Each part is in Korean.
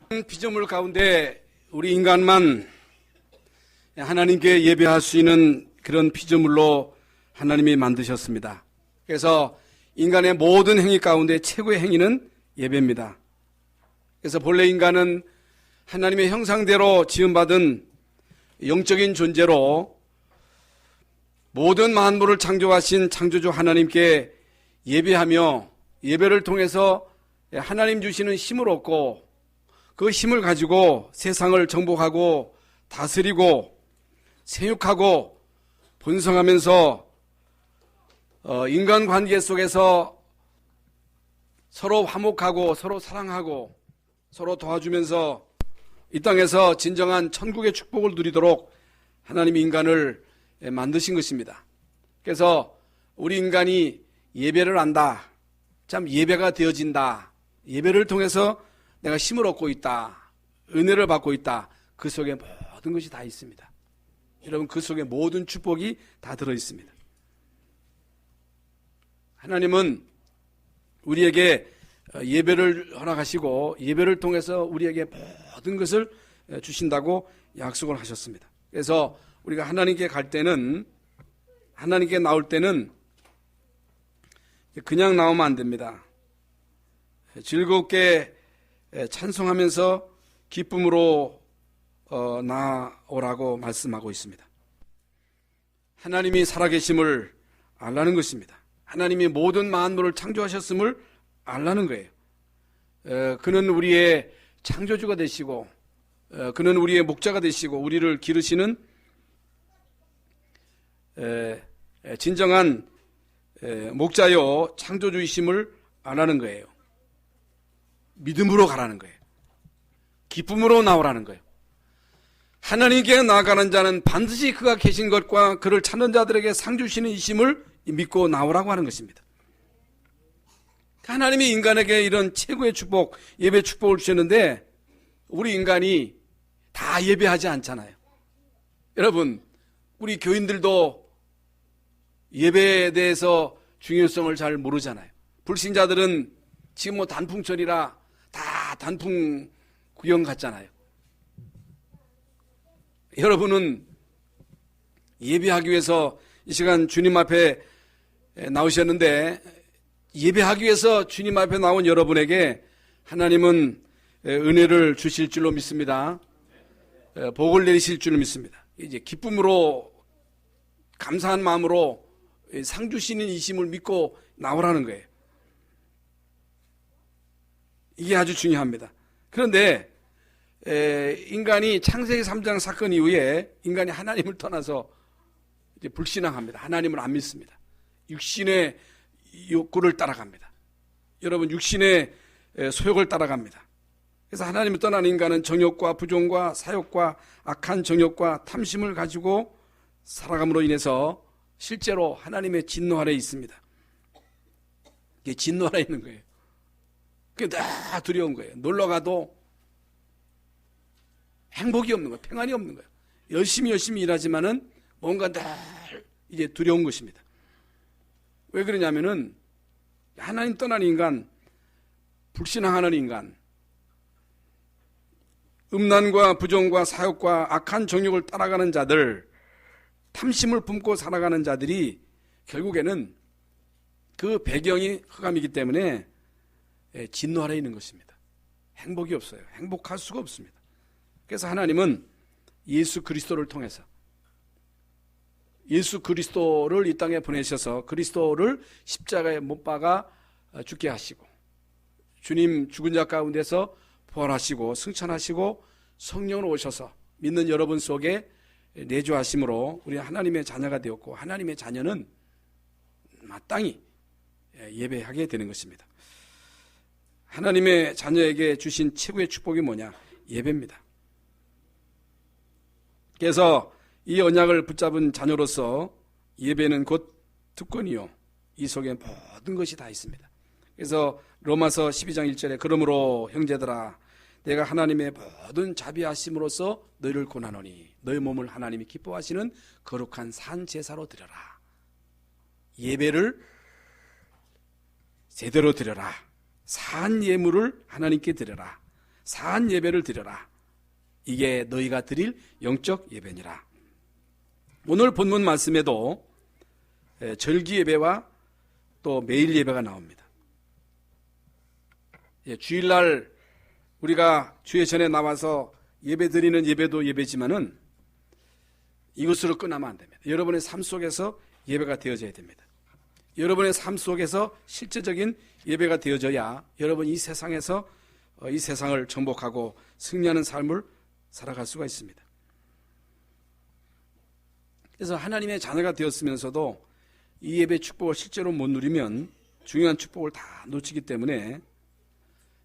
피조물 가운데 우리 인간만 하나님께 예배할 수 있는 그런 피조물로 하나님이 만드셨습니다. 그래서 인간의 모든 행위 가운데 최고의 행위는 예배입니다. 그래서 본래 인간은 하나님의 형상대로 지음받은 영적인 존재로 모든 만물을 창조하신 창조주 하나님께 예배하며 예배를 통해서 하나님 주시는 힘을 얻고 그 힘을 가지고 세상을 정복하고 다스리고 생육하고 번성하면서 인간관계 속에서 서로 화목하고 서로 사랑하고 서로 도와주면서 이 땅에서 진정한 천국의 축복을 누리도록 하나님이 인간을 만드신 것입니다. 그래서 우리 인간이 예배를 한다. 참 예배가 되어진다. 예배를 통해서 내가 힘을 얻고 있다. 은혜를 받고 있다. 그 속에 모든 것이 다 있습니다. 여러분, 그 속에 모든 축복이 다 들어있습니다. 하나님은 우리에게 예배를 허락하시고 예배를 통해서 우리에게 모든 것을 주신다고 약속을 하셨습니다. 그래서 우리가 하나님께 갈 때는, 하나님께 나올 때는 그냥 나오면 안 됩니다. 즐겁게 찬송하면서 기쁨으로 나오라고 말씀하고 있습니다. 하나님이 살아계심을 알라는 것입니다. 하나님이 모든 만물을 창조하셨음을 알라는 거예요. 그는 우리의 창조주가 되시고 그는 우리의 목자가 되시고 우리를 기르시는 진정한 목자요 창조주이심을 알라는 거예요. 믿음으로 가라는 거예요. 기쁨으로 나오라는 거예요. 하나님께 나아가는 자는 반드시 그가 계신 것과 그를 찾는 자들에게 상 주시는 이심을 믿고 나오라고 하는 것입니다. 하나님이 인간에게 이런 최고의 축복, 예배 축복을 주셨는데 우리 인간이 다 예배하지 않잖아요. 여러분, 우리 교인들도 예배에 대해서 중요성을 잘 모르잖아요. 불신자들은 지금 뭐 단풍철이라 다 단풍 구경 갔잖아요. 여러분은 예배하기 위해서 이 시간 주님 앞에 나오셨는데 예배하기 위해서 주님 앞에 나온 여러분에게 하나님은 은혜를 주실 줄로 믿습니다. 복을 내리실 줄로 믿습니다. 이제 기쁨으로 감사한 마음으로 상 주시는 이심을 믿고 나오라는 거예요. 이게 아주 중요합니다. 그런데 인간이 창세기 3장 사건 이후에 인간이 하나님을 떠나서 이제 불신앙합니다. 하나님을 안 믿습니다. 육신의 욕구를 따라갑니다. 여러분, 육신의 소욕을 따라갑니다. 그래서 하나님을 떠난 인간은 정욕과 부정과 사욕과 악한 정욕과 탐심을 가지고 살아감으로 인해서 실제로 하나님의 진노 아래에 있습니다. 이게 진노 아래에 있는 거예요. 그게 다 두려운 거예요. 놀러가도 행복이 없는 거예요. 평안이 없는 거예요. 열심히 일하지만은 뭔가 늘 이제 두려운 것입니다. 왜 그러냐면은 하나님 떠난 인간, 불신앙하는 인간, 음란과 부정과 사욕과 악한 정욕을 따라가는 자들, 탐심을 품고 살아가는 자들이 결국에는 그 배경이 흑암이기 때문에 진노 아래에 있는 것입니다. 행복이 없어요. 행복할 수가 없습니다. 그래서 하나님은 예수 그리스도를 통해서 예수 그리스도를 이 땅에 보내셔서 그리스도를 십자가에 못 박아 죽게 하시고 주님 죽은 자 가운데서 부활하시고 승천하시고 성령으로 오셔서 믿는 여러분 속에 내주하심으로 우리 하나님의 자녀가 되었고 하나님의 자녀는 마땅히 예배하게 되는 것입니다. 하나님의 자녀에게 주신 최고의 축복이 뭐냐? 예배입니다. 그래서 이 언약을 붙잡은 자녀로서 예배는 곧 특권이요 이 속에 모든 것이 다 있습니다. 그래서 로마서 12장 1절에 그러므로 형제들아 내가 하나님의 모든 자비하심으로써 너희를 권하노니 너희 몸을 하나님이 기뻐하시는 거룩한 산 제사로 드려라. 예배를 제대로 드려라. 산 예물을 하나님께 드려라. 사한 예배를 드려라. 이게 너희가 드릴 영적 예배니라. 오늘 본문 말씀에도 절기 예배와 또 매일 예배가 나옵니다. 주일날 우리가 주의 전에 나와서 예배 드리는 예배도 예배지만은 이것으로 끝나면 안 됩니다. 여러분의 삶 속에서 예배가 되어져야 됩니다. 여러분의 삶 속에서 실제적인 예배가 되어져야 여러분 이 세상에서 이 세상을 정복하고 승리하는 삶을 살아갈 수가 있습니다. 그래서 하나님의 자녀가 되었으면서도 이 예배 축복을 실제로 못 누리면 중요한 축복을 다 놓치기 때문에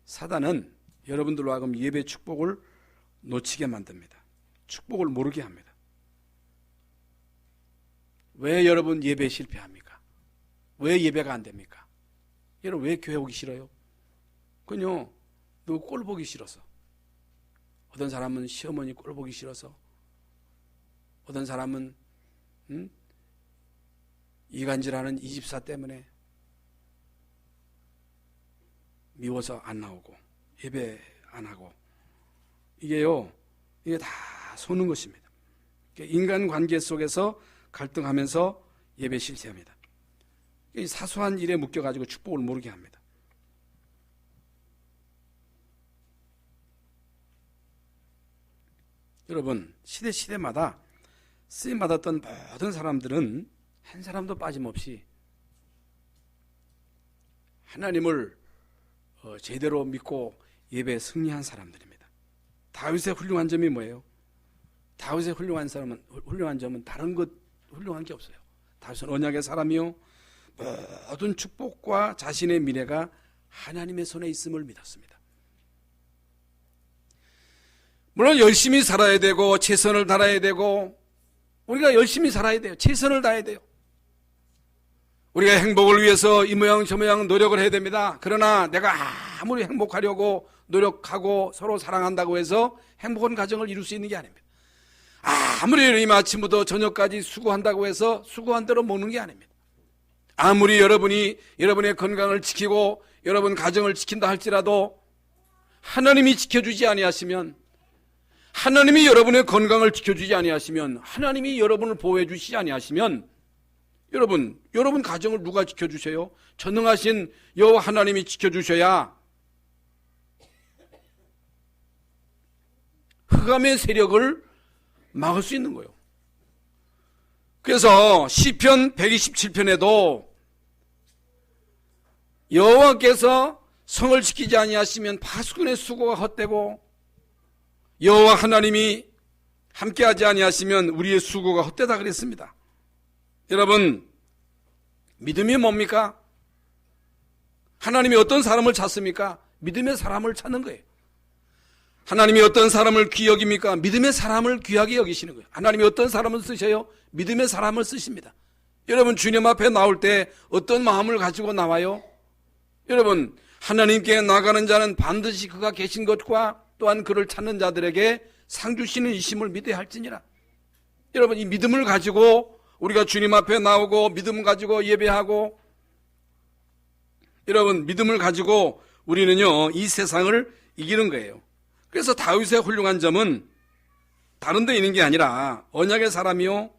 사단은 여러분들로 하여금 예배 축복을 놓치게 만듭니다. 축복을 모르게 합니다. 왜 여러분 예배 실패합니까? 왜 예배가 안 됩니까? 여러분 왜 교회 오기 싫어요? 그건요, 누구 꼴 보기 싫어서, 어떤 사람은 시어머니 꼴 보기 싫어서, 어떤 사람은 이간질하는 이 집사 때문에 미워서 안 나오고 예배 안 하고, 이게 다 속는 것입니다. 인간관계 속에서 갈등하면서 예배 실패합니다. 이 사소한 일에 묶여가지고 축복을 모르게 합니다. 여러분, 시대마다 쓰임받았던 모든 사람들은 한 사람도 빠짐없이 하나님을 제대로 믿고 예배에 승리한 사람들입니다. 다윗의 훌륭한 점이 뭐예요? 다윗의 훌륭한 점은 다른 것 훌륭한 게 없어요. 다윗은 언약의 사람이요, 모든 축복과 자신의 미래가 하나님의 손에 있음을 믿었습니다. 물론 열심히 살아야 되고 최선을 다해야 되고, 우리가 열심히 살아야 돼요. 최선을 다해야 돼요. 우리가 행복을 위해서 이 모양 저 모양 노력을 해야 됩니다. 그러나 내가 아무리 행복하려고 노력하고 서로 사랑한다고 해서 행복한 가정을 이룰 수 있는 게 아닙니다. 아무리 아침부터 저녁까지 수고한다고 해서 수고한 대로 먹는 게 아닙니다. 아무리 여러분의 건강을 지키고 여러분 가정을 지킨다 할지라도 하나님이 지켜주지 아니하시면, 하나님이 여러분의 건강을 지켜주지 아니하시면, 하나님이 여러분을 보호해 주시지 아니하시면 여러분 가정을 누가 지켜주세요? 전능하신 여호와 하나님이 지켜주셔야 흑암의 세력을 막을 수 있는 거예요. 그래서 시편 127편에도 여호와께서 성을 지키지 아니하시면 파수꾼의 수고가 헛되고, 여호와 하나님이 함께하지 아니하시면 우리의 수고가 헛되다 그랬습니다. 여러분, 믿음이 뭡니까? 하나님이 어떤 사람을 찾습니까? 믿음의 사람을 찾는 거예요. 하나님이 어떤 사람을 귀히 여깁니까? 믿음의 사람을 귀하게 여기시는 거예요. 하나님이 어떤 사람을 쓰셔요? 믿음의 사람을 쓰십니다. 여러분, 주님 앞에 나올 때 어떤 마음을 가지고 나와요? 여러분, 하나님께 나가는 자는 반드시 그가 계신 것과 또한 그를 찾는 자들에게 상 주시는 이심을 믿어야 할지니라. 여러분, 이 믿음을 가지고 우리가 주님 앞에 나오고 믿음 가지고 예배하고, 여러분, 믿음을 가지고 우리는요 이 세상을 이기는 거예요. 그래서 다윗의 훌륭한 점은 다른 데 있는 게 아니라 언약의 사람이요,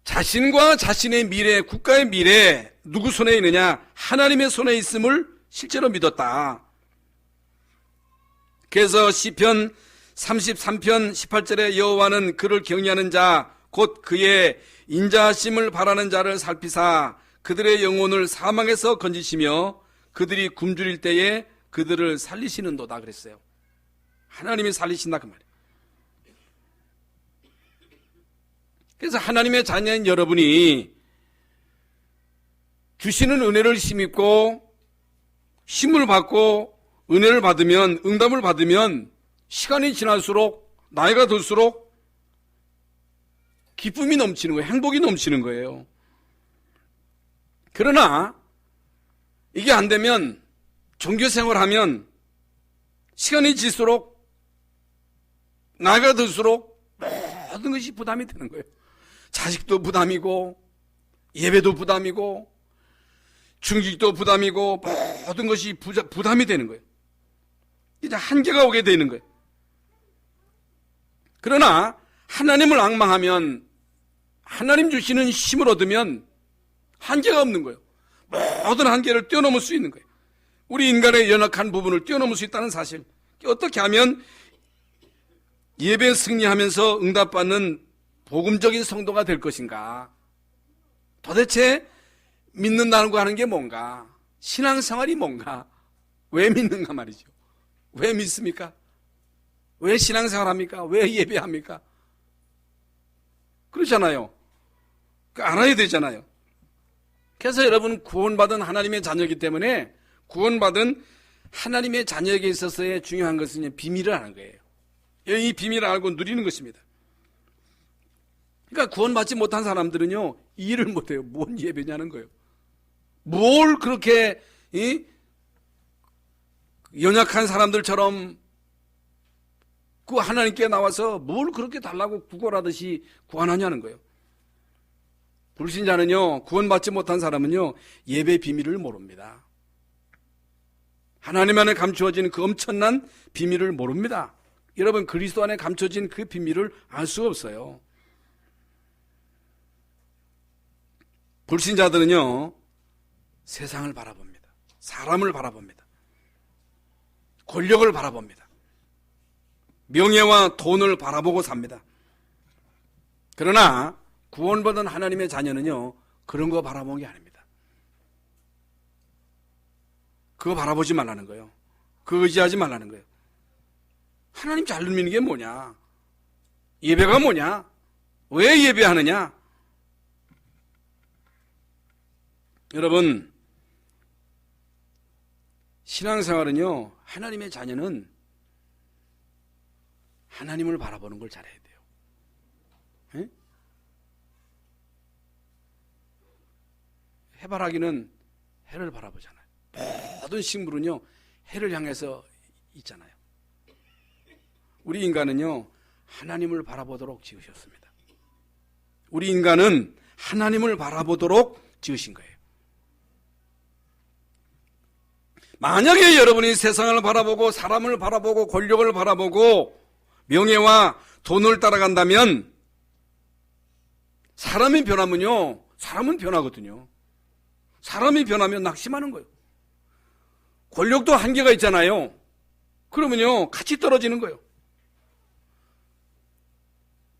자신과 자신의 미래, 국가의 미래 누구 손에 있느냐? 하나님의 손에 있음을 실제로 믿었다. 그래서 시편 33편 18절에 여호와는 그를 경외하는 자 곧 그의 인자하심을 바라는 자를 살피사 그들의 영혼을 사망에서 건지시며 그들이 굶주릴 때에 그들을 살리시는도다 그랬어요. 하나님이 살리신다 그 말이에요. 그래서 하나님의 자녀인 여러분이 주시는 은혜를 힘입고 힘을 받고 은혜를 받으면, 응답을 받으면 시간이 지날수록, 나이가 들수록 기쁨이 넘치는 거예요. 행복이 넘치는 거예요. 그러나 이게 안 되면, 종교생활하면 시간이 질수록, 나이가 들수록 모든 것이 부담이 되는 거예요. 자식도 부담이고 예배도 부담이고 충직도 부담이고 모든 것이 부담이 되는 거예요. 이제 한계가 오게 되는 거예요. 그러나 하나님을 앙망하면, 하나님 주시는 힘을 얻으면 한계가 없는 거예요. 모든 한계를 뛰어넘을 수 있는 거예요. 우리 인간의 연약한 부분을 뛰어넘을 수 있다는 사실. 어떻게 하면 예배 승리하면서 응답받는 복음적인 성도가 될 것인가? 도대체 믿는다는 거 하는 게 뭔가? 신앙생활이 뭔가? 왜 믿는가 말이죠. 왜 믿습니까? 왜 신앙생활 합니까? 왜 예배합니까? 그렇잖아요. 알아야 되잖아요. 그래서 여러분, 구원받은 하나님의 자녀이기 때문에 구원받은 하나님의 자녀에게 있어서의 중요한 것은 비밀을 아는 거예요. 이 비밀을 알고 누리는 것입니다. 그러니까 구원받지 못한 사람들은요, 일을 못해요. 뭔 예배냐는 거예요. 뭘 그렇게 연약한 사람들처럼 그 하나님께 나와서 뭘 그렇게 달라고 구걸하듯이 구하느냐는 거예요. 불신자는요, 구원받지 못한 사람은요, 예배 비밀을 모릅니다. 하나님 안에 감추어진 그 엄청난 비밀을 모릅니다. 여러분, 그리스도 안에 감춰진 그 비밀을 알 수가 없어요. 불신자들은요, 세상을 바라봅니다. 사람을 바라봅니다. 권력을 바라봅니다. 명예와 돈을 바라보고 삽니다. 그러나 구원받은 하나님의 자녀는요, 그런 거 바라보는 게 아닙니다. 그거 바라보지 말라는 거예요. 그거 의지하지 말라는 거예요. 하나님 잘 믿는 게 뭐냐? 예배가 뭐냐? 왜 예배하느냐? 여러분, 신앙생활은요, 하나님의 자녀는 하나님을 바라보는 걸 잘해야 돼요. 에? 해바라기는 해를 바라보잖아요. 모든 식물은요, 해를 향해서 있잖아요. 우리 인간은요, 하나님을 바라보도록 지으셨습니다. 우리 인간은 하나님을 바라보도록 지으신 거예요. 만약에 여러분이 세상을 바라보고 사람을 바라보고 권력을 바라보고 명예와 돈을 따라간다면 사람이 변하면요, 사람은 변하거든요. 사람이 변하면 낙심하는 거예요. 권력도 한계가 있잖아요. 그러면요, 같이 떨어지는 거예요.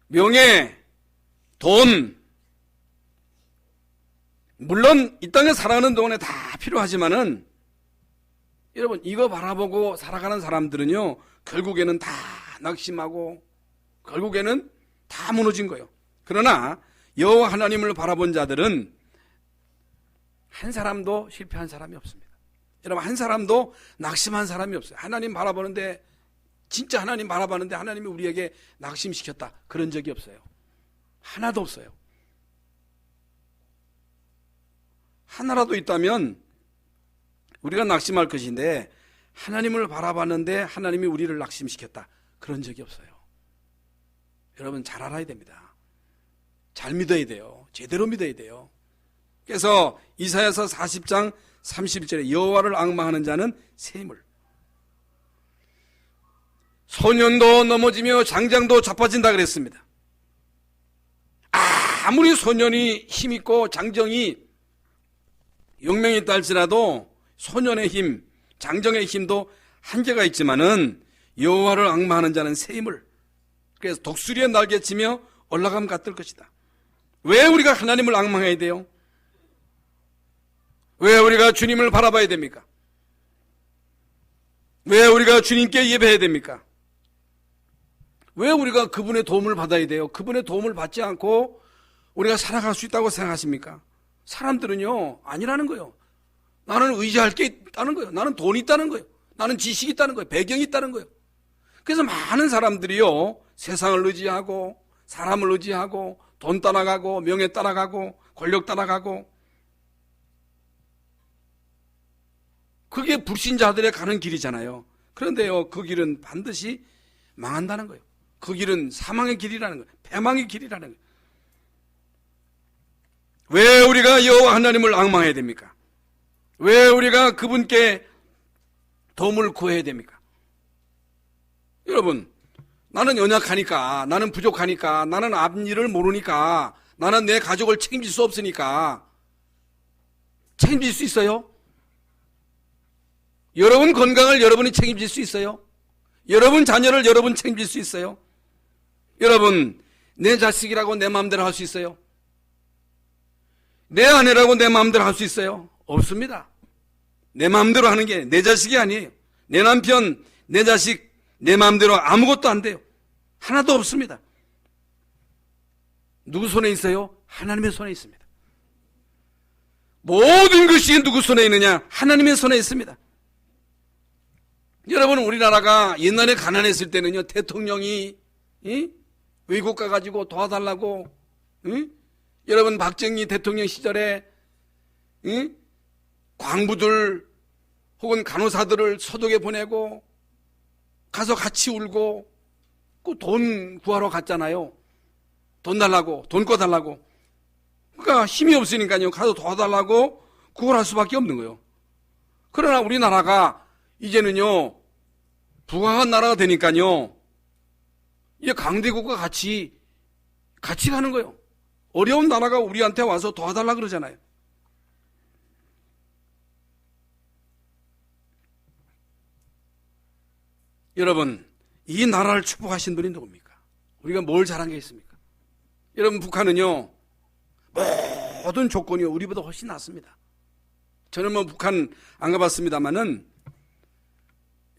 명예, 돈, 물론 이 땅에 살아가는 동안에 다 필요하지만은 여러분, 이거 바라보고 살아가는 사람들은요, 결국에는 다 낙심하고 결국에는 다 무너진 거예요. 그러나 여호와 하나님을 바라본 자들은 한 사람도 실패한 사람이 없습니다. 여러분, 한 사람도 낙심한 사람이 없어요. 하나님 바라보는데, 진짜 하나님 바라봤는데 하나님이 우리에게 낙심시켰다, 그런 적이 없어요. 하나도 없어요. 하나라도 있다면 우리가 낙심할 것인데, 하나님을 바라봤는데 하나님이 우리를 낙심시켰다, 그런 적이 없어요. 여러분, 잘 알아야 됩니다. 잘 믿어야 돼요. 제대로 믿어야 돼요. 그래서 이사야서 40장 31절에 여호와를 앙망하는 자는 샘을, 소년도 넘어지며 장장도 자빠진다 그랬습니다. 아무리 소년이 힘있고 장정이 용맹이 있다 할지라도 소년의 힘, 장정의 힘도 한계가 있지만은 여호와를 앙망하는 자는 새 힘을, 그래서 독수리의 날개치며 올라감 같을 것이다. 왜 우리가 하나님을 앙망해야 돼요? 왜 우리가 주님을 바라봐야 됩니까? 왜 우리가 주님께 예배해야 됩니까? 왜 우리가 그분의 도움을 받아야 돼요? 그분의 도움을 받지 않고 우리가 살아갈 수 있다고 생각하십니까? 사람들은요, 아니라는 거예요. 나는 의지할 게 있다는 거예요. 나는 돈이 있다는 거예요. 나는 지식이 있다는 거예요. 배경이 있다는 거예요. 그래서 많은 사람들이요, 세상을 의지하고 사람을 의지하고 돈 따라가고 명예 따라가고 권력 따라가고, 그게 불신자들의 가는 길이잖아요. 그런데요, 그 길은 반드시 망한다는 거예요. 그 길은 사망의 길이라는 거예요. 패망의 길이라는 거예요. 왜 우리가 여호와 하나님을 앙망해야 됩니까? 왜 우리가 그분께 도움을 구해야 됩니까? 여러분, 나는 연약하니까, 나는 부족하니까, 나는 앞일을 모르니까, 나는 내 가족을 책임질 수 없으니까 책임질 수 있어요? 여러분 건강을 여러분이 책임질 수 있어요? 여러분 자녀를 여러분 책임질 수 있어요? 여러분, 내 자식이라고 내 마음대로 할 수 있어요? 내 아내라고 내 마음대로 할 수 있어요? 없습니다. 내 마음대로 하는 게 내 자식이 아니에요. 내 남편, 내 자식, 내 마음대로 아무것도 안 돼요. 하나도 없습니다. 누구 손에 있어요? 하나님의 손에 있습니다. 모든 것이 누구 손에 있느냐? 하나님의 손에 있습니다. 여러분, 우리나라가 옛날에 가난했을 때는요, 대통령이 외국 가가지고 도와달라고, 여러분 박정희 대통령 시절에 광부들 혹은 간호사들을 서독에 보내고 가서 같이 울고 그 돈 구하러 갔잖아요. 돈 달라고, 돈 꿔달라고. 그러니까 힘이 없으니까요, 가서 도와달라고 구걸할 수밖에 없는 거예요. 그러나 우리나라가 이제는요, 부강한 나라가 되니까요, 이제 강대국과 같이 가는 거예요. 어려운 나라가 우리한테 와서 도와달라 그러잖아요. 여러분, 이 나라를 축복하신 분이 누굽니까? 우리가 뭘 잘한 게 있습니까? 여러분, 북한은요, 모든 조건이 우리보다 훨씬 낫습니다. 저는 뭐 북한 안 가봤습니다만은,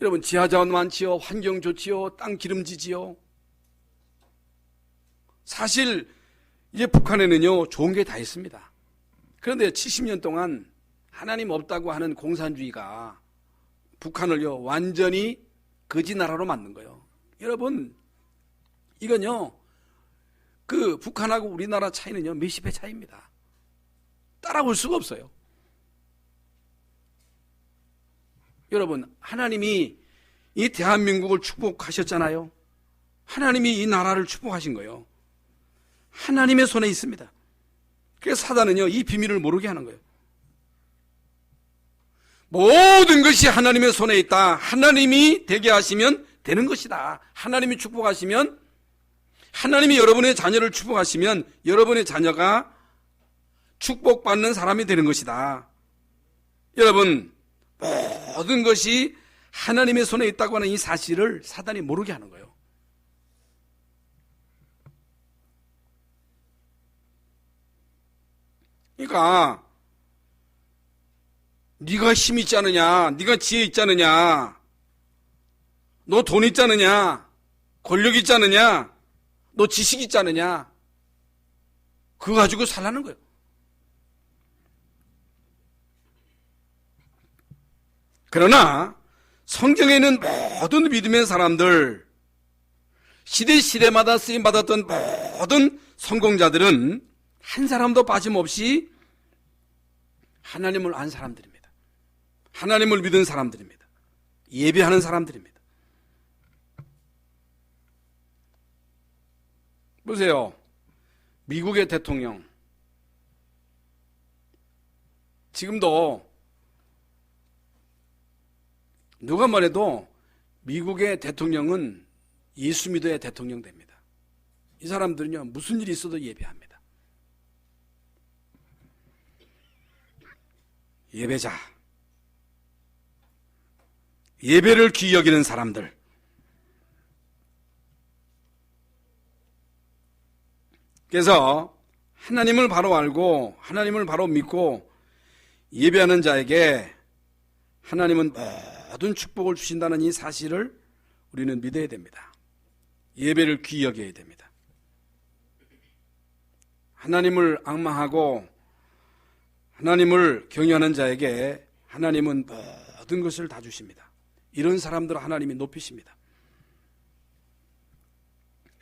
여러분, 지하자원 많지요, 환경 좋지요, 땅 기름지지요. 사실 이제 북한에는요, 좋은 게 다 있습니다. 그런데 70년 동안 하나님 없다고 하는 공산주의가 북한을요, 완전히 거지 나라로 만든 거예요. 여러분, 이건요, 그 북한하고 우리나라 차이는요, 몇십 배 차이입니다. 따라올 수가 없어요. 여러분, 하나님이 이 대한민국을 축복하셨잖아요. 하나님이 이 나라를 축복하신 거예요. 하나님의 손에 있습니다. 그래서 사단은요, 이 비밀을 모르게 하는 거예요. 모든 것이 하나님의 손에 있다. 하나님이 되게 하시면 되는 것이다. 하나님이 축복하시면, 하나님이 여러분의 자녀를 축복하시면 여러분의 자녀가 축복받는 사람이 되는 것이다. 여러분, 모든 것이 하나님의 손에 있다고 하는 이 사실을 사단이 모르게 하는 거예요. 그러니까 네가 힘 있지 않느냐, 네가 지혜 있지 않느냐, 너 돈 있지 않느냐, 권력 있지 않느냐, 너 지식 있지 않느냐, 그거 가지고 살라는 거예요. 그러나 성경에는 모든 믿음의 사람들, 시대마다 쓰임받았던 모든 성공자들은 한 사람도 빠짐없이 하나님을 안 사람들입니다. 하나님을 믿은 사람들입니다. 예배하는 사람들입니다. 보세요. 미국의 대통령, 지금도 누가 말해도 미국의 대통령은 예수 믿어야 대통령 됩니다. 이 사람들은요, 무슨 일이 있어도 예배합니다. 예배자, 예배를 귀히 여기는 사람들, 그래서 하나님을 바로 알고 하나님을 바로 믿고 예배하는 자에게 하나님은 모든 축복을 주신다는 이 사실을 우리는 믿어야 됩니다. 예배를 귀히 여겨야 됩니다. 하나님을 앙망하고 하나님을 경외하는 자에게 하나님은 모든 것을 다 주십니다. 이런 사람들을 하나님이 높이십니다.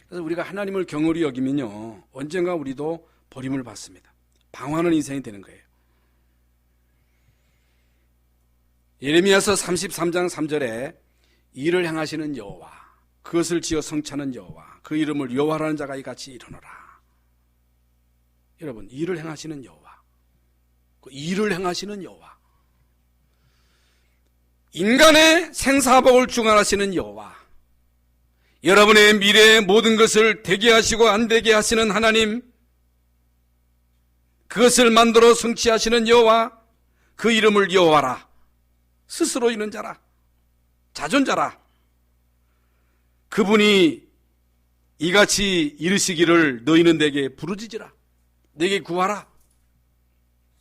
그래서 우리가 하나님을 경홀히 여기면요, 언젠가 우리도 버림을 받습니다. 방황하는 인생이 되는 거예요. 예레미야서 33장 3절에 일을 행하시는 여호와, 그것을 지어 성취하는 여호와, 그 이름을 여호와라는 자가 이같이 이르노라. 여러분, 일을 행하시는 여호와, 그 일을 행하시는 여호와, 인간의 생사복을 주관하시는 여호와, 여러분의 미래의 모든 것을 되게 하시고 안 되게 하시는 하나님, 그것을 만들어 성취하시는 여호와, 그 이름을 여호와라. 스스로 있는 자라, 자존자라. 그분이 이같이 이르시기를 너희는 내게 부르짖으라. 내게 구하라.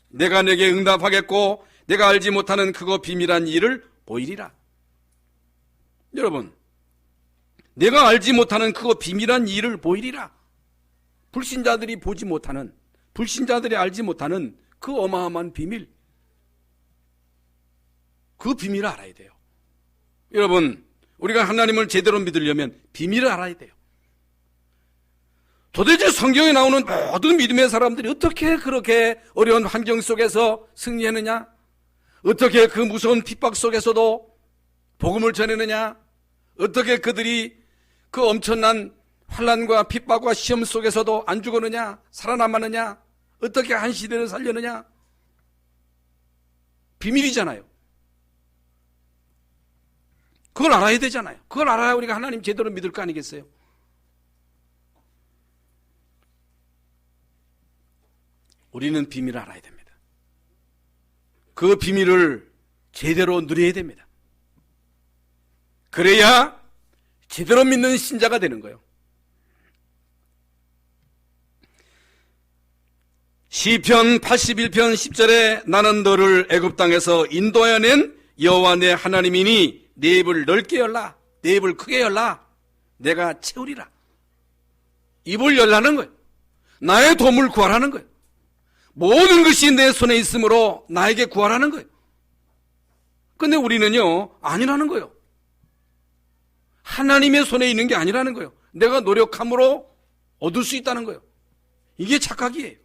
내가 내게 응답하겠고 내가 알지 못하는 그거 비밀한 일을 보이리라. 여러분, 내가 알지 못하는 그거 비밀한 일을 보이리라. 불신자들이 보지 못하는, 불신자들이 알지 못하는 그 어마어마한 비밀, 그 비밀을 알아야 돼요. 여러분, 우리가 하나님을 제대로 믿으려면 비밀을 알아야 돼요. 도대체 성경에 나오는 모든 믿음의 사람들이 어떻게 그렇게 어려운 환경 속에서 승리했느냐? 어떻게 그 무서운 핍박 속에서도 복음을 전했느냐? 어떻게 그들이 그 엄청난 환난과 핍박과 시험 속에서도 안 죽었느냐? 살아남았느냐? 어떻게 한 시대를 살렸느냐? 비밀이잖아요. 그걸 알아야 되잖아요. 그걸 알아야 우리가 하나님 제대로 믿을 거 아니겠어요? 우리는 비밀을 알아야 됩니다. 그 비밀을 제대로 누려야 됩니다. 그래야 제대로 믿는 신자가 되는 거예요. 시편 81편 10절에 나는 너를 애굽 땅에서 인도하여낸 여호와 내 하나님이니 내 입을 넓게 열라, 내 입을 크게 열라, 내가 채우리라. 입을 열라는 거예요. 나의 도움을 구하라는 거예요. 모든 것이 내 손에 있으므로 나에게 구하라는 거예요. 근데 우리는요, 아니라는 거예요. 하나님의 손에 있는 게 아니라는 거예요. 내가 노력함으로 얻을 수 있다는 거예요. 이게 착각이에요.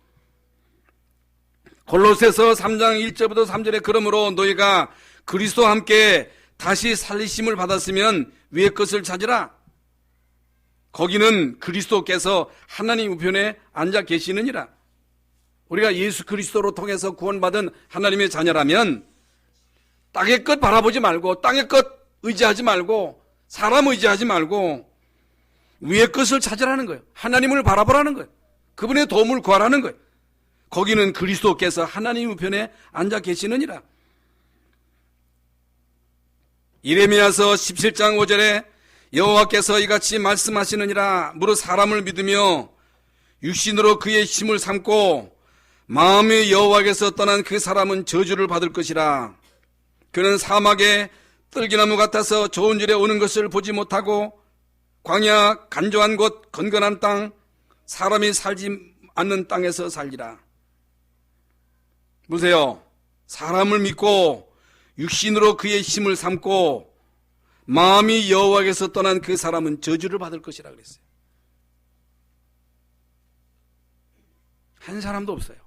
골로새서 3장 1절부터 3절에 그러므로 너희가 그리스도와 함께 다시 살리심을 받았으면 위의 것을 찾으라. 거기는 그리스도께서 하나님 우편에 앉아 계시느니라. 우리가 예수 그리스도로 통해서 구원받은 하나님의 자녀라면 땅의 것 바라보지 말고, 땅의 것 의지하지 말고, 사람 의지하지 말고 위의 것을 찾으라는 거예요. 하나님을 바라보라는 거예요. 그분의 도움을 구하라는 거예요. 거기는 그리스도께서 하나님 우편에 앉아 계시느니라. 예레미야서 17장 5절에 여호와께서 이같이 말씀하시느니라. 무릇 사람을 믿으며 육신으로 그의 힘을 삼고 마음이 여호와께서 떠난 그 사람은 저주를 받을 것이라. 그는 사막에 뜰기나무 같아서 좋은 절에 오는 것을 보지 못하고 광야 간조한 곳 건건한 땅 사람이 살지 않는 땅에서 살리라. 보세요. 사람을 믿고 육신으로 그의 힘을 삼고 마음이 여호와께서 떠난 그 사람은 저주를 받을 것이라 그랬어요. 한 사람도 없어요.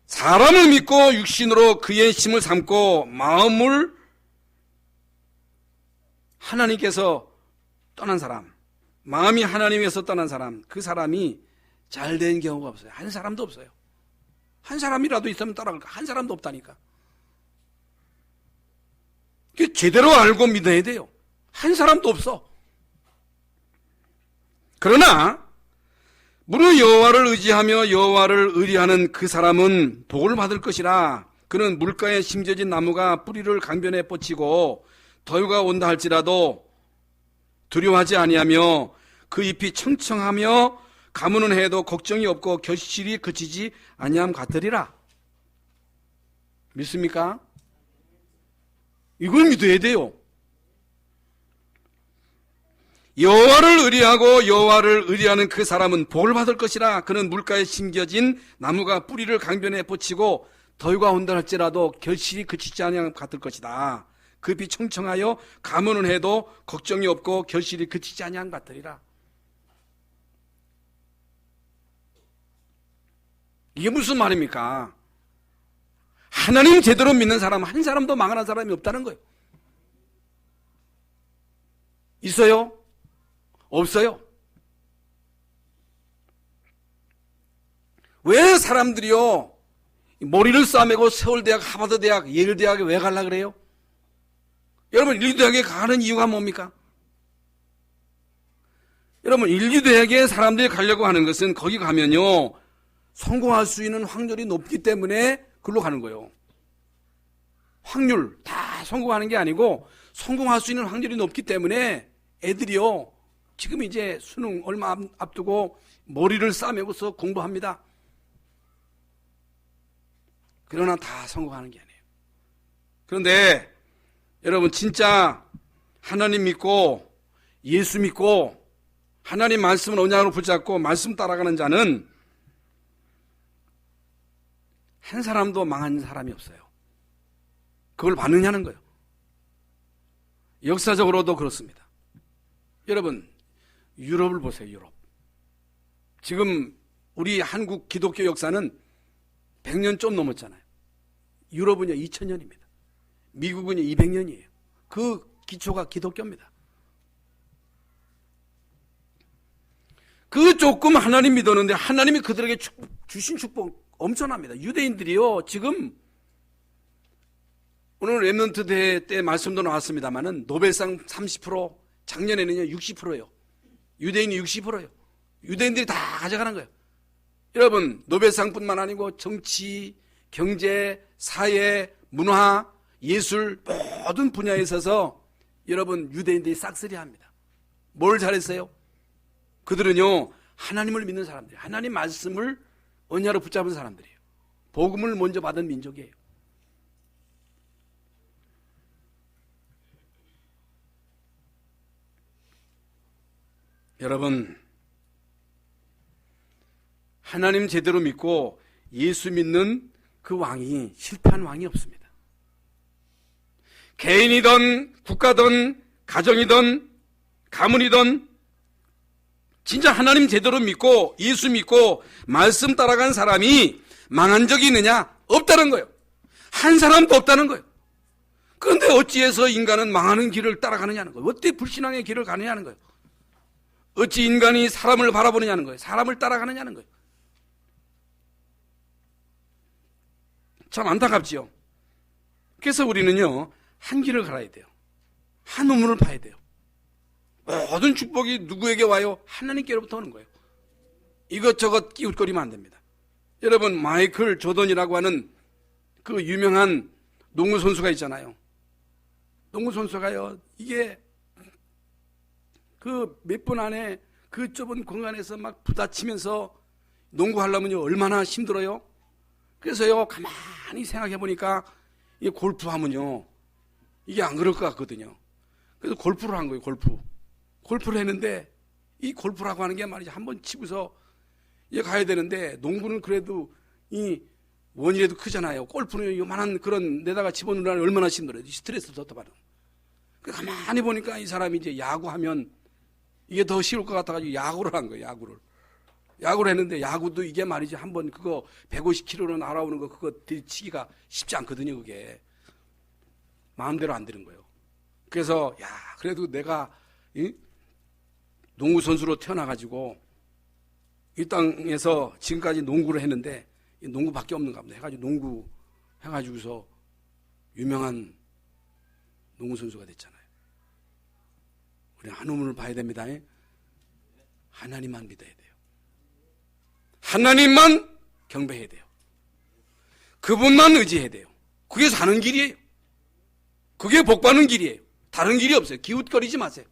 사람을 믿고 육신으로 그의 힘을 삼고 마음을 하나님께서 떠난 사람, 마음이 하나님에서 떠난 사람, 그 사람이 잘 된 경우가 없어요. 한 사람도 없어요. 한 사람이라도 있으면 따라갈까? 한 사람도 없다니까. 제대로 알고 믿어야 돼요. 한 사람도 없어. 그러나 무릇 여호와를 의지하며 여호와를 의리하는 그 사람은 복을 받을 것이라. 그는 물가에 심겨진 나무가 뿌리를 강변에 뻗치고 더위가 온다 할지라도 두려워하지 아니하며 그 잎이 청청하며 가무는 해도 걱정이 없고 결실이 그치지 아니함 같으리라. 믿습니까? 이걸 믿어야 돼요. 여호와를 의리하고 여호와를 의리하는 그 사람은 복을 받을 것이라. 그는 물가에 심겨진 나무가 뿌리를 강변에 뻗치고 더위가 온다 할지라도 결실이 그치지 아니함 같을 것이다. 그 잎이 청청하여 가무는 해도 걱정이 없고 결실이 그치지 아니함 같으리라. 이게 무슨 말입니까? 하나님 제대로 믿는 사람 한 사람도 망하는 사람이 없다는 거예요. 있어요? 없어요? 왜 사람들이요 머리를 싸매고 서울대학, 하버드대학, 예일대학에 왜 가려고 그래요? 여러분, 인류대학에 가는 이유가 뭡니까? 여러분, 인류대학에 사람들이 가려고 하는 것은 거기 가면요, 성공할 수 있는 확률이 높기 때문에 그걸로 가는 거예요. 확률, 다 성공하는 게 아니고 성공할 수 있는 확률이 높기 때문에 애들이요, 지금 이제 수능 얼마 앞두고 머리를 싸매고서 공부합니다. 그러나 다 성공하는 게 아니에요. 그런데 여러분, 진짜 하나님 믿고 예수 믿고 하나님 말씀을 언약으로 붙잡고 말씀 따라가는 자는 한 사람도 망한 사람이 없어요. 그걸 받느냐는 거예요. 역사적으로도 그렇습니다. 여러분, 유럽을 보세요. 유럽. 지금 우리 한국 기독교 역사는 100년 좀 넘었잖아요. 유럽은요 2000년입니다. 미국은요 200년이에요. 그 기초가 기독교입니다. 그 조금 하나님 믿었는데 하나님이 그들에게 주신 축복 엄청납니다. 유대인들이요 지금 오늘 렘넌트 대회 때 말씀도 나왔습니다만은 노벨상 30%, 작년에는요 60%예요. 유대인이 60%예요. 유대인들이 다 가져가는 거예요. 여러분, 노벨상뿐만 아니고 정치, 경제, 사회, 문화, 예술 모든 분야에 있어서 여러분 유대인들이 싹쓸이합니다. 뭘 잘했어요? 그들은요 하나님을 믿는 사람들이에요. 하나님 말씀을 언약으로 붙잡은 사람들이에요. 복음을 먼저 받은 민족이에요. 여러분, 하나님 제대로 믿고 예수 믿는 그 왕이 실패한 왕이 없습니다. 개인이든 국가든 가정이든 가문이든 진짜 하나님 제대로 믿고 예수 믿고 말씀 따라간 사람이 망한 적이 있느냐? 없다는 거예요. 한 사람도 없다는 거예요. 그런데 어찌해서 인간은 망하는 길을 따라가느냐는 거예요. 어떻게 불신앙의 길을 가느냐는 거예요. 어찌 인간이 사람을 바라보느냐는 거예요. 사람을 따라가느냐는 거예요. 참 안타깝지요. 그래서 우리는요 한 길을 갈아야 돼요. 한 우물을 파야 돼요. 모든 축복이 누구에게 와요? 하나님께로부터 오는 거예요. 이것저것 끼웃거리면 안 됩니다. 여러분, 마이클 조던이라고 하는 그 유명한 농구 선수가 있잖아요. 농구 선수가요 이게 그 몇 분 안에 그 좁은 공간에서 막 부딪히면서 농구하려면요 얼마나 힘들어요. 그래서요 가만히 생각해 보니까 이 골프하면요 이게 안 그럴 것 같거든요. 그래서 골프를 한 거예요. 골프를 했는데 이 골프라고 하는 게 말이죠 한번 치고서 이제 가야 되는데 농구는 그래도 이 원이라도 크잖아요. 골프는 요만한 그런 데다가 집어넣으려면 얼마나 힘들어요. 스트레스를 더 받는. 가만히 보니까 이 사람이 이제 야구하면 이게 더 쉬울 것 같아가지고 야구를 한 거예요. 야구를 했는데 야구도 이게 말이죠 한번 그거 150km로 날아오는 거 그거 들이치기가 쉽지 않거든요. 그게 마음대로 안 되는 거예요. 그래서 야 그래도 내가 농구 선수로 태어나가지고 이 땅에서 지금까지 농구를 했는데 농구밖에 없는가 보다 해가지고 농구 해가지고서 유명한 농구 선수가 됐잖아요. 우리 한 우물을 봐야 됩니다. 하나님만 믿어야 돼요. 하나님만 경배해야 돼요. 그분만 의지해야 돼요. 그게 사는 길이에요. 그게 복받는 길이에요. 다른 길이 없어요. 기웃거리지 마세요.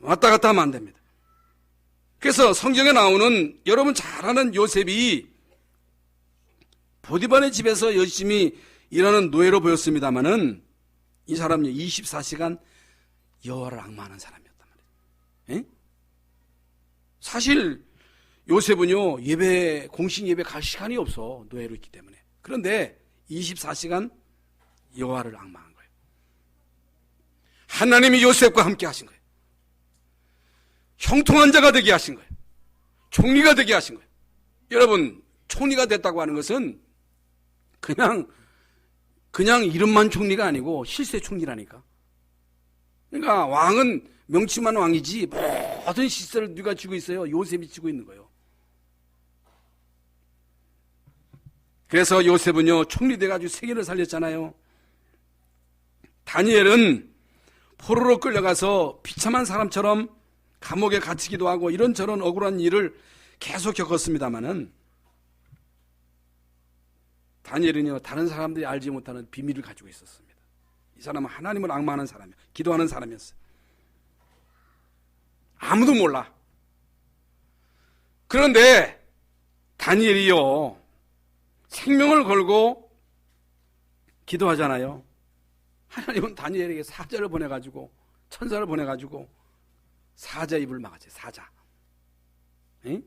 왔다 갔다 하면 안 됩니다. 그래서 성경에 나오는 여러분 잘 아는 요셉이 보디발의 집에서 열심히 일하는 노예로 보였습니다마는 이 사람은 24시간 여호와를 앙망하는 사람이었단 말이에요. 에? 사실 요셉은요 공식 예배 갈 시간이 없어. 노예로 있기 때문에. 그런데 24시간 여호와를 앙망한 거예요. 하나님이 요셉과 함께 하신 거예요. 형통한 자가 되게 하신 거예요. 총리가 되게 하신 거예요. 여러분, 총리가 됐다고 하는 것은 그냥 이름만 총리가 아니고 실세 총리라니까. 그러니까 왕은 명칭만 왕이지 모든 실세를 누가 쥐고 있어요? 요셉이 쥐고 있는 거예요. 그래서 요셉은요, 총리 돼가지고 세계를 살렸잖아요. 다니엘은 포로로 끌려가서 비참한 사람처럼 감옥에 갇히기도 하고 이런저런 억울한 일을 계속 겪었습니다마는, 다니엘은요, 다른 사람들이 알지 못하는 비밀을 가지고 있었습니다. 이 사람은 하나님을 앙망하는 사람이에요. 기도하는 사람이었어요. 아무도 몰라. 그런데 다니엘이요, 생명을 걸고 기도하잖아요. 하나님은 다니엘에게 사자를 보내가지고, 천사를 보내가지고 사자 입을 막았어요. 사자. 응?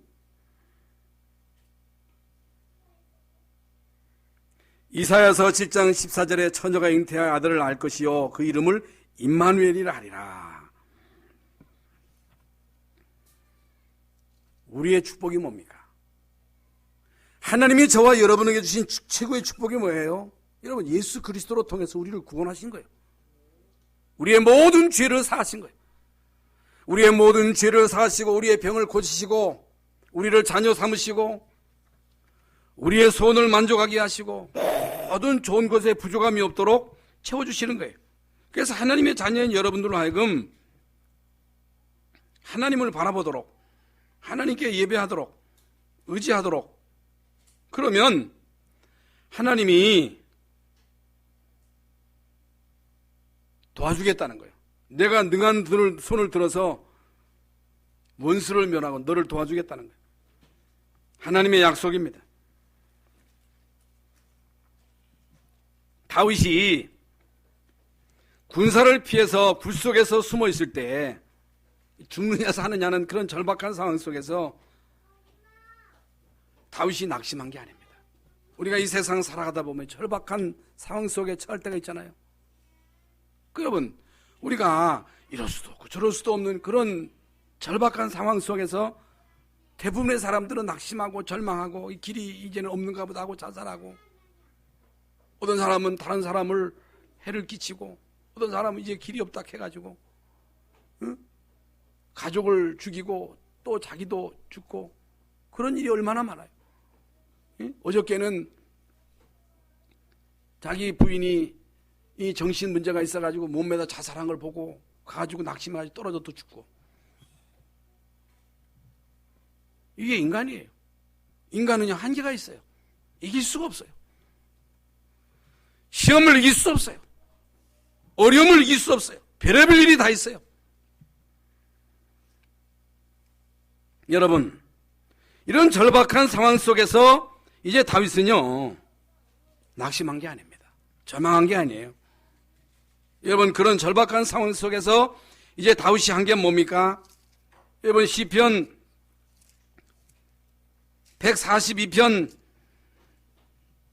이사야서 7장 14절에 처녀가 잉태하여 아들을 낳을 것이요 그 이름을 임마누엘이라 하리라. 우리의 축복이 뭡니까? 하나님이 저와 여러분에게 주신 최고의 축복이 뭐예요? 여러분, 예수 그리스도로 통해서 우리를 구원하신 거예요. 우리의 모든 죄를 사하신 거예요. 우리의 모든 죄를 사하시고 우리의 병을 고치시고 우리를 자녀 삼으시고 우리의 소원을 만족하게 하시고 모든 좋은 것에 부족함이 없도록 채워주시는 거예요. 그래서 하나님의 자녀인 여러분들로 하여금 하나님을 바라보도록, 하나님께 예배하도록, 의지하도록, 그러면 하나님이 도와주겠다는 거예요. 내가 능한 손을 들어서 원수를 멸하고 너를 도와주겠다는 거예요. 하나님의 약속입니다. 다윗이 군사를 피해서 굴 속에서 숨어 있을 때 죽느냐 사느냐는 그런 절박한 상황 속에서 다윗이 낙심한 게 아닙니다. 우리가 이 세상 살아가다 보면 절박한 상황 속에 처할 때가 있잖아요. 여러분, 우리가 이럴 수도 없고 저럴 수도 없는 그런 절박한 상황 속에서 대부분의 사람들은 낙심하고 절망하고 이 길이 이제는 없는가 보다 하고 자살하고, 어떤 사람은 다른 사람을 해를 끼치고, 어떤 사람은 이제 길이 없다 해가지고 가족을 죽이고 또 자기도 죽고, 그런 일이 얼마나 많아요. 어저께는 자기 부인이 이 정신 문제가 있어가지고 몸에다 자살한 걸 보고 가지고 낙심해가지고 떨어져 또 죽고. 이게 인간이에요. 인간은요, 한계가 있어요. 이길 수가 없어요. 시험을 이길 수 없어요. 어려움을 이길 수 없어요. 별의별 일이 다 있어요. 여러분, 이런 절박한 상황 속에서 이제 다윗은요, 낙심한 게 아닙니다. 절망한 게 아니에요. 여러분, 그런 절박한 상황 속에서 이제 다윗이 한 게 뭡니까? 여러분, 시편 142편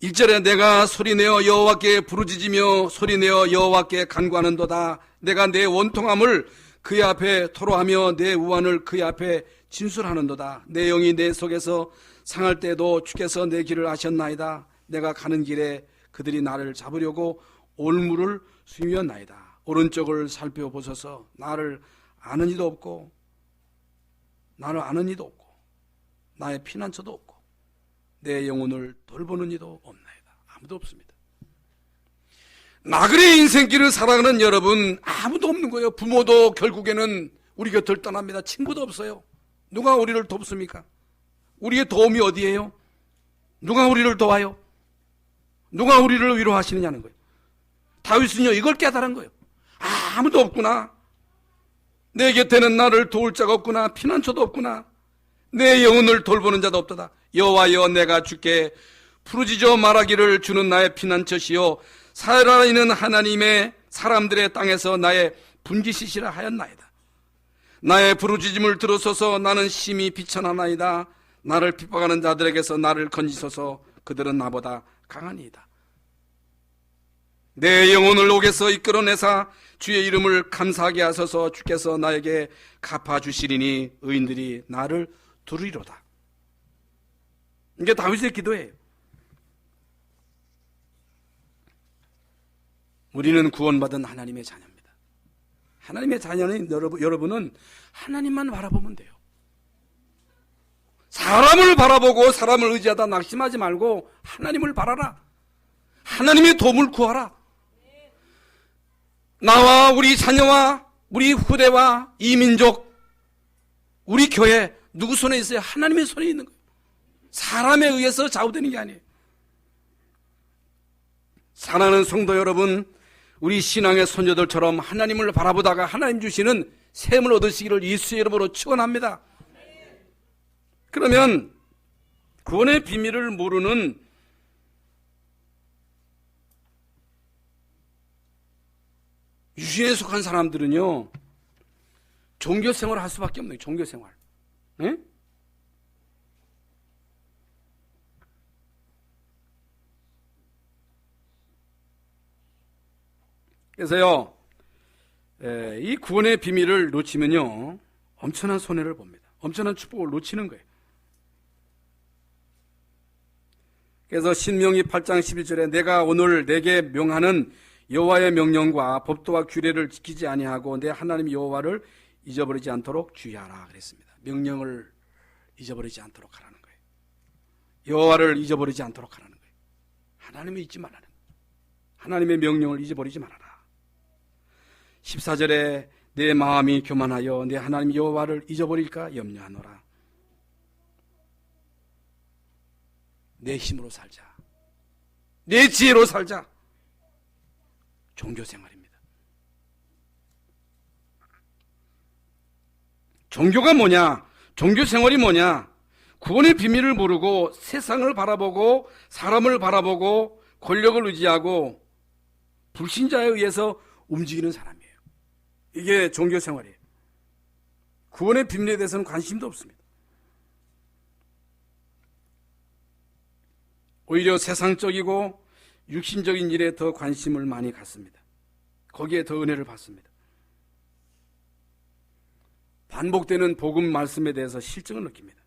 1절에 내가 소리내어 여호와께 부르짖으며 소리내어 여호와께 간구하는도다. 내가 내 원통함을 그의 앞에 토로하며 내 우환을 그의 앞에 진술하는도다. 내 영이 내 속에서 상할 때에도 주께서 내 길을 아셨나이다. 내가 가는 길에 그들이 나를 잡으려고 올무를 숨겼나이다. 오른쪽을 살펴보소서. 나를 아는 이도 없고 나를 아는 이도 없고 나의 피난처도 없고 내 영혼을 돌보는 이도 없나이다. 아무도 없습니다. 나그네 인생길을 살아가는 여러분, 아무도 없는 거예요. 부모도 결국에는 우리 곁을 떠납니다. 친구도 없어요. 누가 우리를 돕습니까? 우리의 도움이 어디예요? 누가 우리를 도와요? 누가 우리를 위로하시느냐는 거예요. 다윗은요, 이걸 깨달은 거예요. 아무도 없구나. 내 곁에는 나를 도울 자가 없구나. 피난처도 없구나. 내 영혼을 돌보는 자도 없도다. 여호와여, 내가 주께 부르짖어 말하기를 주는 나의 피난처시요 살아있는 하나님의 사람들의 땅에서 나의 분기시시라 하였나이다. 나의 부르짖음을 들으소서. 나는 심히 비천하나이다. 나를 핍박하는 자들에게서 나를 건지소서. 그들은 나보다 강하니이다. 내 영혼을 옥에서 이끌어내사 주의 이름을 감사하게 하소서. 주께서 나에게 갚아주시리니 의인들이 나를 두리로다. 이게 다윗의 기도예요. 우리는 구원받은 하나님의 자녀입니다. 하나님의 자녀는 여러분은 하나님만 바라보면 돼요. 사람을 바라보고 사람을 의지하다 낙심하지 말고 하나님을 바라라. 하나님의 도움을 구하라. 나와 우리 자녀와 우리 후대와 이 민족, 우리 교회 누구 손에 있어요? 하나님의 손에 있는 거예요. 사람에 의해서 좌우되는 게 아니에요. 사랑하는 성도 여러분, 우리 신앙의 손녀들처럼 하나님을 바라보다가 하나님 주시는 샘을 얻으시기를 예수의 이름으로 축원합니다. 그러면 구원의 비밀을 모르는 유신에 속한 사람들은요, 종교생활을 할 수밖에 없는 거예요. 종교생활. 네? 그래서요, 이 구원의 비밀을 놓치면요, 엄청난 손해를 봅니다. 엄청난 축복을 놓치는 거예요. 그래서 신명기 8장 11절에 내가 오늘 내게 명하는 여호와의 명령과 법도와 규례를 지키지 아니하고 내 하나님 여호와를 잊어버리지 않도록 주의하라 그랬습니다. 명령을 잊어버리지 않도록 하라는 거예요. 여호와를 잊어버리지 않도록 하라는 거예요. 하나님을 잊지 말라는 거예요. 하나님의 명령을 잊어버리지 말아라. 14절에 내 마음이 교만하여 내 하나님 여호와를 잊어버릴까 염려하노라. 내 힘으로 살자. 내 지혜로 살자. 종교생활입니다. 종교가 뭐냐? 종교생활이 뭐냐? 구원의 비밀을 모르고 세상을 바라보고 사람을 바라보고 권력을 의지하고 불신자에 의해서 움직이는 사람이에요. 이게 종교생활이에요. 구원의 비밀에 대해서는 관심도 없습니다. 오히려 세상적이고 육신적인 일에 더 관심을 많이 갖습니다. 거기에 더 은혜를 받습니다. 반복되는 복음 말씀에 대해서 실증을 느낍니다.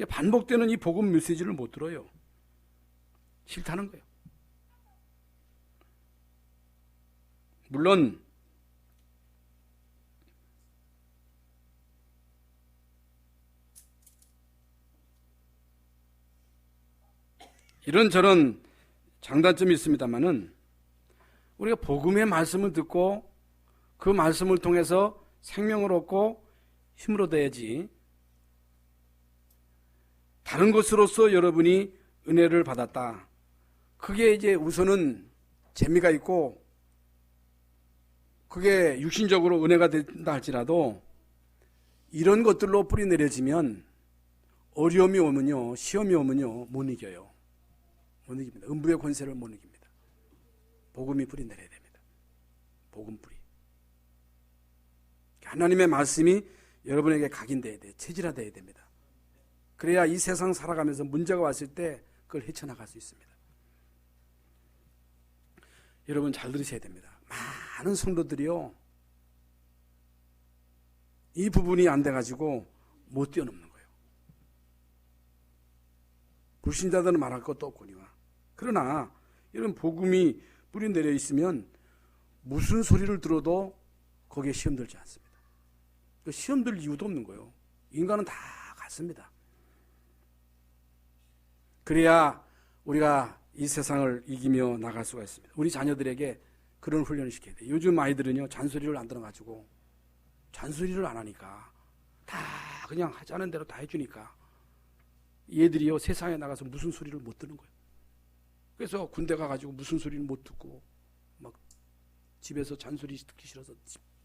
반복되는 이 복음 메시지를 못 들어요. 싫다는 거예요. 물론 이런저런 장단점이 있습니다만은 우리가 복음의 말씀을 듣고 그 말씀을 통해서 생명을 얻고 힘을 얻어야지 다른 것으로서 여러분이 은혜를 받았다. 그게 이제 우선은 재미가 있고 그게 육신적으로 은혜가 된다 할지라도 이런 것들로 뿌리 내려지면 어려움이 오면요, 시험이 오면요 못 이겨요. 못 이깁니다. 음부의 권세를 못 이깁니다. 복음이 뿌리 내려야 됩니다. 복음 뿌리. 하나님의 말씀이 여러분에게 각인돼야 돼요. 체질화돼야 됩니다. 그래야 이 세상 살아가면서 문제가 왔을 때 그걸 헤쳐나갈 수 있습니다. 여러분 잘 들으셔야 됩니다. 많은 성도들이요, 이 부분이 안 돼가지고 못 뛰어넘는 거예요. 불신자들은 말할 것도 없거니와. 그러나 이런 복음이 뿌리 내려 있으면 무슨 소리를 들어도 거기에 시험 들지 않습니다. 시험 들 이유도 없는 거예요. 인간은 다 같습니다. 그래야 우리가 이 세상을 이기며 나갈 수가 있습니다. 우리 자녀들에게 그런 훈련을 시켜야 돼요. 요즘 아이들은요, 잔소리를 안 들어가지고 잔소리를 안 하니까 다 그냥 하자는 대로 다 해주니까 얘들이요 세상에 나가서 무슨 소리를 못 듣는 거예요. 그래서 군대 가가지고 무슨 소리를 못 듣고 막 집에서 잔소리 듣기 싫어서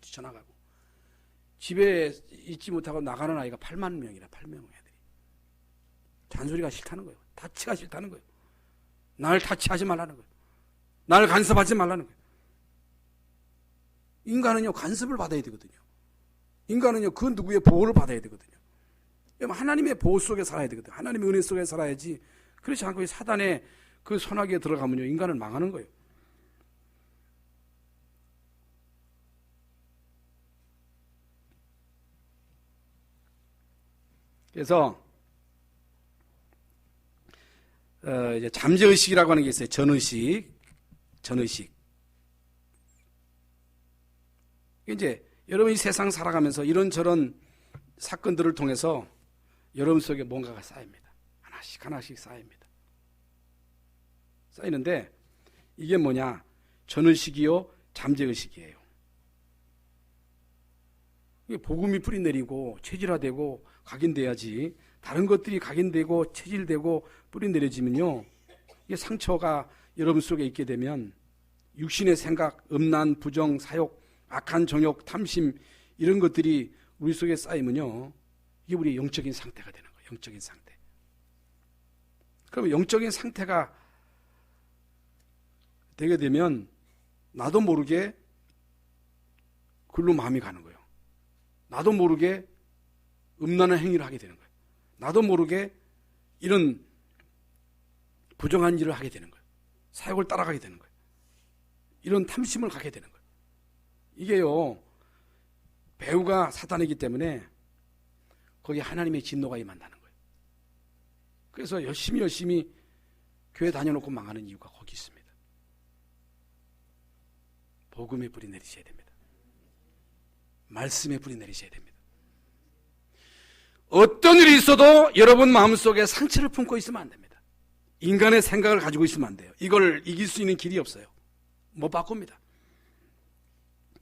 뛰쳐나가고 집에 있지 못하고 나가는 아이가 8만 명이라 8명 애들이 잔소리가 싫다는 거예요. 타치가 싫다는 거예요. 날 타치하지 말라는 거예요. 날 간섭하지 말라는 거예요. 인간은요 간섭을 받아야 되거든요. 인간은요 그 누구의 보호를 받아야 되거든요. 하나님의 보호 속에 살아야 되거든요. 하나님의 은혜 속에 살아야지. 그렇지 않고 사단의 그 선악에 들어가면요 인간은 망하는 거예요. 그래서 이제 잠재의식이라고 하는 게 있어요. 전의식. 이제 여러분이 세상 살아가면서 이런저런 사건들을 통해서 여러분 속에 뭔가가 쌓입니다. 하나씩 하나씩 쌓입니다. 쌓이는데 이게 뭐냐? 전의식이요 잠재의식이에요. 이게 복음이 뿌리내리고 체질화되고 각인돼야지, 다른 것들이 각인되고 체질되고 뿌리내려지면요, 이게 상처가 여러분 속에 있게 되면 육신의 생각, 음란, 부정, 사욕, 악한 정욕, 탐심, 이런 것들이 우리 속에 쌓이면요, 이게 우리의 영적인 상태가 되는 거예요. 영적인 상태. 그러면 영적인 상태가 되게 되면 나도 모르게 글로 마음이 가는 거예요. 나도 모르게 음란한 행위를 하게 되는 거예요. 나도 모르게 이런 부정한 일을 하게 되는 거예요. 사욕을 따라가게 되는 거예요. 이런 탐심을 갖게 되는 거예요. 이게요, 배우가 사탄이기 때문에 거기에 하나님의 진노가 임한다는 거예요. 그래서 열심히 교회 다녀놓고 망하는 이유가 거기 있습니다. 복음의 뿌리 내리셔야 됩니다. 말씀의 뿌리 내리셔야 됩니다. 어떤 일이 있어도 여러분 마음속에 상처를 품고 있으면 안 됩니다. 인간의 생각을 가지고 있으면 안 돼요. 이걸 이길 수 있는 길이 없어요. 못 바꿉니다.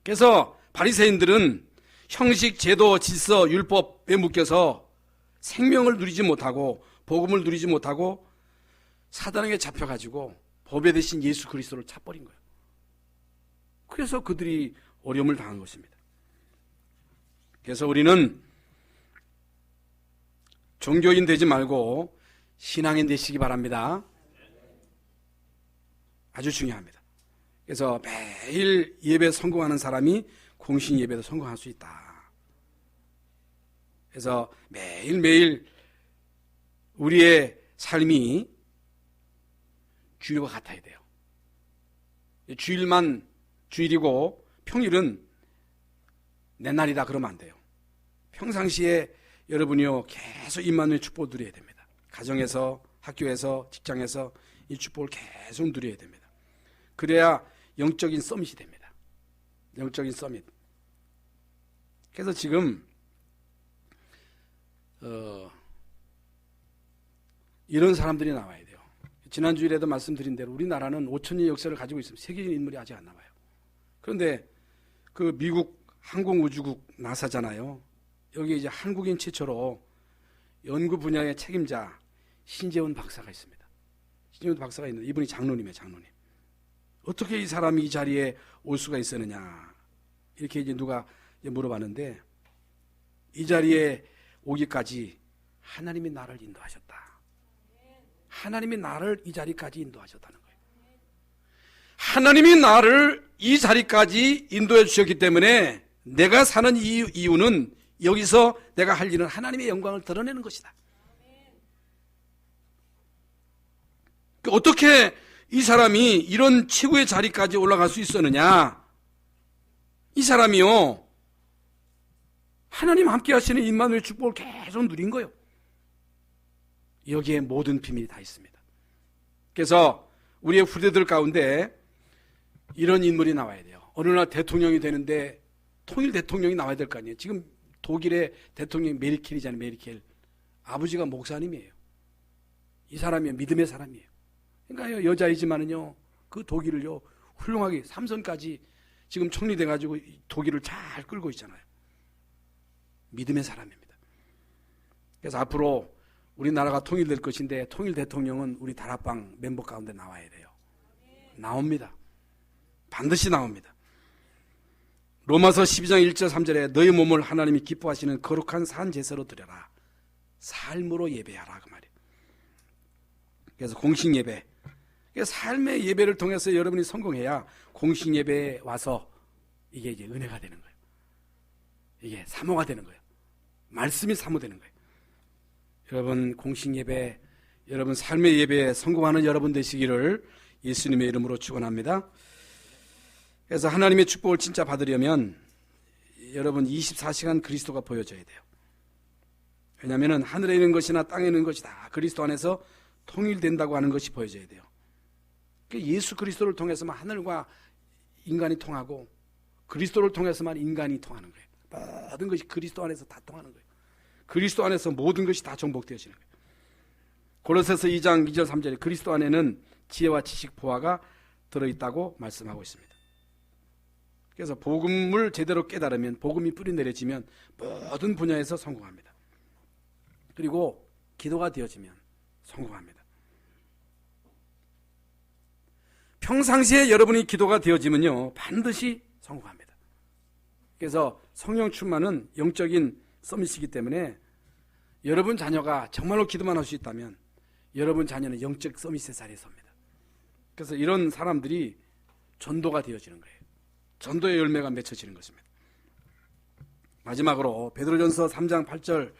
그래서 바리새인들은 형식, 제도, 질서, 율법에 묶여서 생명을 누리지 못하고 복음을 누리지 못하고 사단에게 잡혀가지고 법의 대신 예수 그리스도를 찾버린 거예요. 그래서 그들이 어려움을 당한 것입니다. 그래서 우리는 종교인 되지 말고 신앙인 되시기 바랍니다. 아주 중요합니다. 그래서 매일 예배 성공하는 사람이 공식 예배도 성공할 수 있다. 그래서 매일매일 우리의 삶이 주일과 같아야 돼요. 주일만 주일이고 평일은 내 날이다 그러면 안 돼요. 평상시에 여러분이요 계속 임마누엘 축복을 누려야 됩니다. 가정에서, 학교에서, 직장에서 이 축복을 계속 누려야 됩니다. 그래야 영적인 서밋이 됩니다. 영적인 서밋. 그래서 지금 이런 사람들이 나와야 돼요. 지난주일에도 말씀드린 대로 우리나라는 5,000년 역사를 가지고 있으면 세계적인 인물이 아직 안 나와요. 그런데 그 미국 항공우주국 나사잖아요. 여기 이제 한국인 최초로 연구 분야의 책임자 신재훈 박사가 있습니다. 신재훈 박사가 있는데 이분이 장로님이에요. 장로님. 어떻게 이 사람이 이 자리에 올 수가 있었느냐 이렇게 이제 누가 이제 물어봤는데, 이 자리에 오기까지 하나님이 나를 인도하셨다. 하나님이 나를 이 자리까지 인도하셨다는 거예요. 하나님이 나를 이 자리까지 인도해 주셨기 때문에 내가 사는 이유는 여기서 내가 할 일은 하나님의 영광을 드러내는 것이다. 어떻게 이 사람이 이런 최고의 자리까지 올라갈 수 있었느냐? 이 사람이요, 하나님 함께 하시는 임마누엘 축복을 계속 누린 거예요. 여기에 모든 비밀이 다 있습니다. 그래서 우리의 후대들 가운데 이런 인물이 나와야 돼요. 어느 날 대통령이 되는데 통일 대통령이 나와야 될 거 아니에요. 지금 독일의 대통령이 메르켈이잖아요. 메르켈. 아버지가 목사님이에요. 이 사람이 믿음의 사람이에요. 그러니까 여자이지만은요, 그 독일을요 훌륭하게 삼선까지 지금 총리돼가지고 독일을 잘 끌고 있잖아요. 믿음의 사람입니다. 그래서 앞으로 우리나라가 통일될 것인데 통일 대통령은 우리 다락방 멤버 가운데 나와야 돼요. 나옵니다. 반드시 나옵니다. 로마서 12장 1절 3절에 너희 몸을 하나님이 기뻐하시는 거룩한 산 제사로 드려라. 삶으로 예배하라 그 말이에요. 그래서 공식 예배, 삶의 예배를 통해서 여러분이 성공해야 공식 예배에 와서 이게 이제 은혜가 되는 거예요. 이게 사모가 되는 거예요. 말씀이 사모되는 거예요. 여러분 공식 예배, 여러분 삶의 예배에 성공하는 여러분 되시기를 예수님의 이름으로 축원합니다. 그래서 하나님의 축복을 진짜 받으려면 여러분 24시간 그리스도가 보여져야 돼요. 왜냐하면 하늘에 있는 것이나 땅에 있는 것이 다 그리스도 안에서 통일된다고 하는 것이 보여져야 돼요. 예수 그리스도를 통해서만 하늘과 인간이 통하고 그리스도를 통해서만 인간이 통하는 거예요. 모든 것이 그리스도 안에서 다 통하는 거예요. 그리스도 안에서 모든 것이 다 정복되어지는 거예요. 골로새서 2장 2절 3절에 그리스도 안에는 지혜와 지식 보화가 들어있다고 말씀하고 있습니다. 그래서 복음을 제대로 깨달으면, 복음이 뿌리 내려지면 모든 분야에서 성공합니다. 그리고 기도가 되어지면 성공합니다. 평상시에 여러분이 기도가 되어지면요, 반드시 성공합니다. 그래서 성령 충만은 영적인 서밋이기 때문에 여러분 자녀가 정말로 기도만 할 수 있다면 여러분 자녀는 영적 서밋의 자리에 섭니다. 그래서 이런 사람들이 전도가 되어지는 거예요. 전도의 열매가 맺혀지는 것입니다. 마지막으로 베드로전서 3장 8절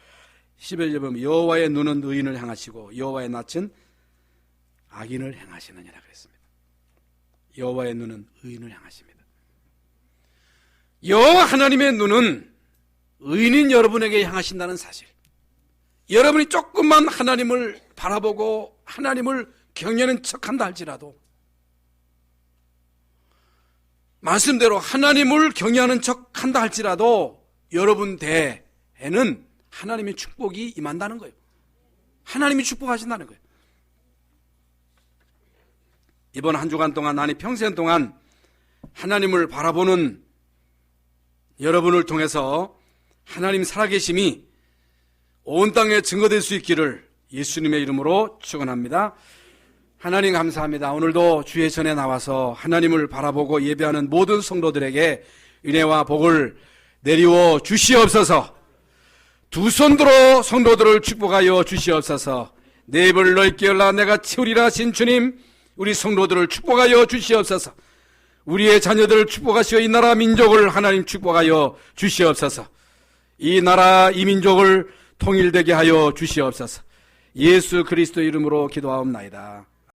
11절에 보면 여호와의 눈은 의인을 향하시고 여호와의 낯은 악인을 행하시느니라 그랬습니다. 여호와의 눈은 의인을 향하십니다. 여호와 하나님의 눈은 의인인 여러분에게 향하신다는 사실, 여러분이 조금만 하나님을 바라보고 하나님을 경외하는 척한다 할지라도, 말씀대로 하나님을 경외하는 척한다 할지라도 여러분 대에는 하나님의 축복이 임한다는 거예요. 하나님이 축복하신다는 거예요. 이번 한 주간 동안, 아니 평생 동안 하나님을 바라보는 여러분을 통해서 하나님 살아계심이 온 땅에 증거될 수 있기를 예수님의 이름으로 축원합니다. 하나님 감사합니다. 오늘도 주의 전에 나와서 하나님을 바라보고 예배하는 모든 성도들에게 은혜와 복을 내리워 주시옵소서. 두 손들어 성도들을 축복하여 주시옵소서. 내 입을 넓게 열라 내가 채우리라 하신 주님, 우리 성도들을 축복하여 주시옵소서. 우리의 자녀들을 축복하시어 이 나라 민족을 하나님 축복하여 주시옵소서. 이 나라 이 민족을 통일되게 하여 주시옵소서. 예수 그리스도 이름으로 기도하옵나이다.